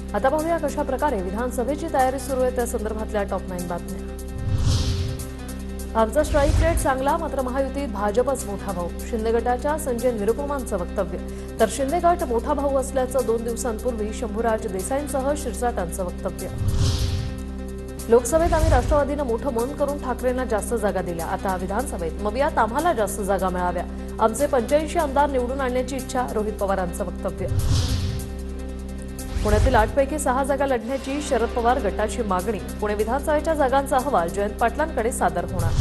आता पाहूया कशा प्रकारे विधानसभेची तयारी सुरू आहे त्या संदर्भातल्या टॉप 9 बातम्या। आमचा स्ट्राईक रेट चांगला, मात्र महायुतीत भाजपच मोठा भाऊ। शिंदे गटाच्या संजय निरुपमांचं वक्तव्य। तर शिंदे गट मोठा भाऊ असल्याचं 2 दिवसांपूर्वी शंभूराज देसाईंसह शिरसाटांचं वक्तव्य। लोकसभेत आम्ही राष्ट्रवादीनं मोठं मन करून ठाकरेंना जास्त जागा दिल्या, आता विधानसभेत मवियात आम्हाला जास्त जागा मिळाव्या। आमचे 85 आमदार निवडून आणण्याची इच्छा, रोहित पवारांचं वक्तव्य। पुण्यातील 8 पैकी 6 जागा लढण्याची शरद पवार गटाची मागणी। पुणे विधानसभेच्या जागांचा अहवाल जयंत पाटलांकडे सादर होणार।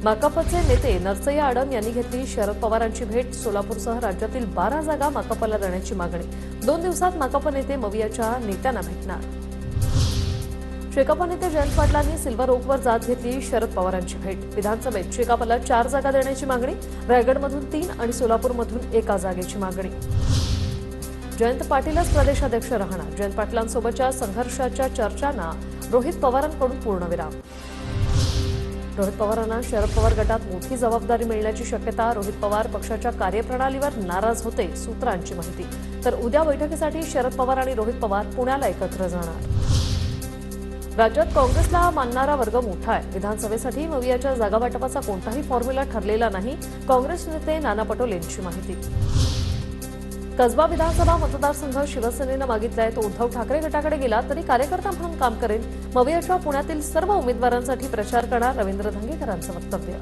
माकपचे नेते नरसय्या आडम यांनी घेतली शरद पवारांची भेट। सोलापूरसह राज्यातील 12 जागा माकपला देण्याची मागणी। 2 दिवसात माकप नेते मवियाच्या नेत्यांना भेटणार। शेकाप नेते जयंत पाटलांनी सिल्वर ओकवर जात घेतली शरद पवारांची भेट। विधानसभेत शेकापला 4 जागा देण्याची मागणी। रायगडमधून 3 आणि सोलापूरमधून 1 जागेची मागणी। जयंत पाटीलच प्रदेशाध्यक्ष राहणार। जयंत पाटलांसोबतच्या संघर्षाच्या चर्चांना रोहित पवारांकडून पूर्णविराम। रोहित पवारांना शरद पवार गटात मोठी जबाबदारी मिळण्याची शक्यता। रोहित पवार पक्षाच्या कार्यप्रणालीवर नाराज होते, सूत्रांची माहिती। तर उद्या बैठकीसाठी शरद पवार आणि रोहित पवार पुण्याला एकत्र जाणार। राज्यात काँग्रेसला मानणारा वर्ग मोठा आहे। विधानसभेसाठी मवियाच्या जागावाटपाचा कोणताही फॉर्म्युला ठरलेला नाही, काँग्रेस नेते नाना पटोले यांची माहिती। कसबा विधानसभा मतदारसंघ शिवसेनेनं मागितलाय, तो उद्धव ठाकरे गटाकडे गेला तरी कार्यकर्ता म्हणून काम करेल। मवियाच्या पुण्यातील सर्व उमेदवारांसाठी प्रचार करणार, रवींद्र धंगेकरांचं वक्तव्य।